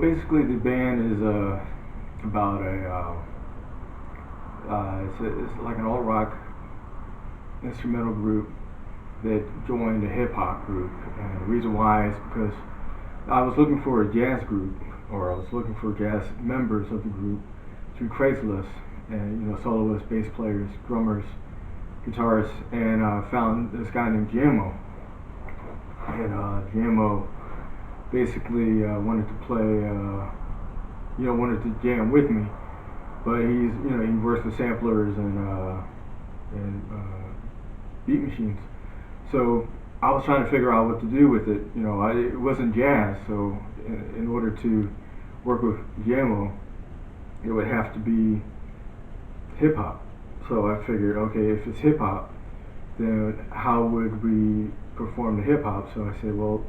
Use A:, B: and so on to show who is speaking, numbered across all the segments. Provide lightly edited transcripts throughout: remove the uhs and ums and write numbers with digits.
A: basically the band is about it's like an alt rock instrumental group that joined a hip hop group. And the reason why is because I was looking for a jazz group, or I was looking for jazz members of the group through Craigslist, and soloists, bass players, drummers, guitarists, and found this guy named Gytsu. And Gytsu basically wanted to play, wanted to jam with me, but he works with samplers and beat machines. So I was trying to figure out what to do with it. It wasn't jazz, so in order to work with Gytsu, it would have to be hip hop. So I figured, okay, if it's hip hop, then how would we perform the hip hop? So I said, well,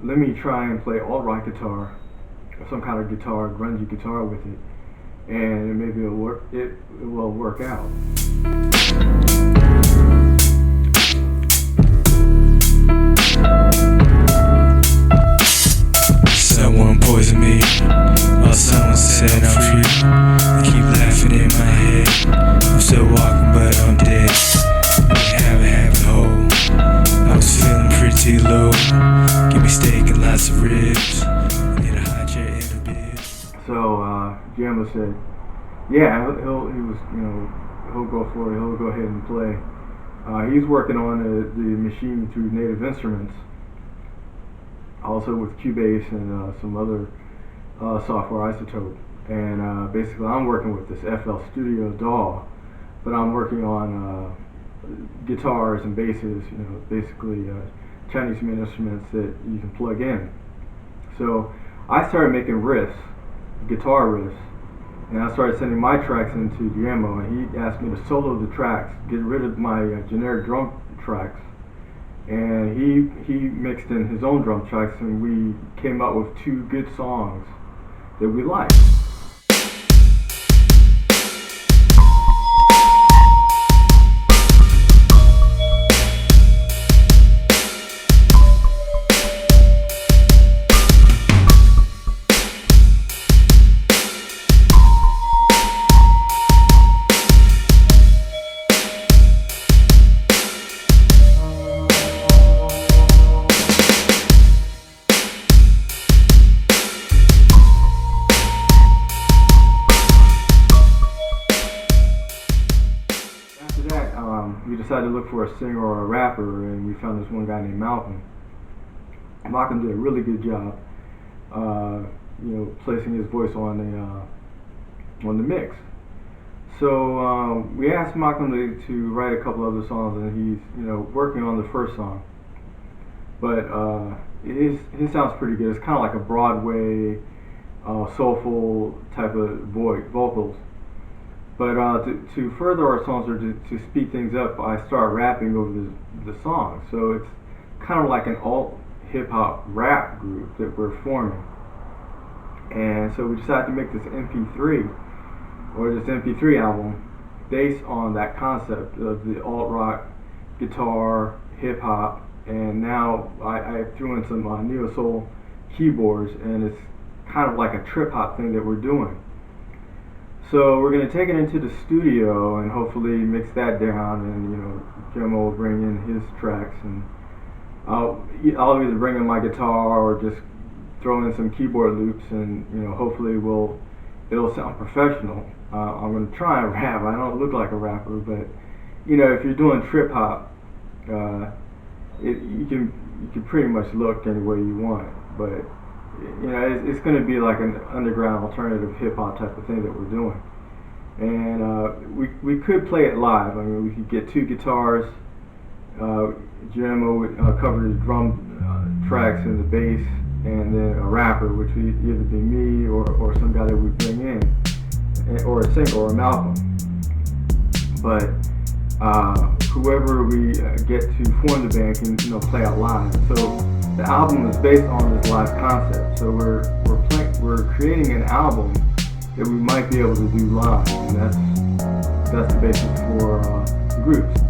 A: let me try and play alt rock guitar, some kind of guitar, grungy guitar with it, and maybe it will work out.
B: Someone poisoned me, or someone said I'm free. They keep laughing in my head. I'm still walking, but I'm dead. We have a happy hole. I was feeling pretty low. Give me steak and lots of ribs. Need a hot chair in a bed.
A: So Gytsu said, yeah, he'll go for it. He'll go ahead and play. He's working on the machine through Native Instruments, also with Cubase and some other software isotope. And basically I'm working with this FL Studio DAW, but I'm working on guitars and basses, basically Chinese made instruments that you can plug in. So I started making riffs, guitar riffs, and I started sending my tracks into Gytsu, and he asked me to solo the tracks, get rid of my generic drum tracks, and he mixed in his own drum tracks, and we came up with 2 good songs that we liked. We decided to look for a singer or a rapper, and we found this one guy named Malcolm. Malcolm did a really good job, placing his voice on the mix. So we asked Malcolm to write a couple other songs, and he's working on the first song. But his sounds pretty good. It's kind of like a Broadway soulful type of vocals. But to further our songs, or to speed things up, I start rapping over the song. So it's kind of like an alt hip-hop rap group that we're forming. And so we decided to make this MP3, or this MP3 album, based on that concept of the alt rock, guitar, hip-hop, and now I threw in some neo-soul keyboards, and it's kind of like a trip-hop thing that we're doing. So we're going to take it into the studio and hopefully mix that down, and Gytsu will bring in his tracks, and I'll either bring in my guitar or just throw in some keyboard loops, and hopefully it'll sound professional. I'm going to try and rap. I don't look like a rapper, but if you're doing trip hop, you can pretty much look any way you want, but it's going to be like an underground alternative hip hop type of thing that we're doing. And we could play it live. I mean, we could get 2 guitars. Gytsu would cover the drum tracks and the bass, and then a rapper, which would either be me or some guy that we bring in, or a singer, or a Malcolm. But whoever we get to form the band can play out live. So the album is based on this live concept. So we're creating an album that we might be able to do live, and that's the basis for the groups.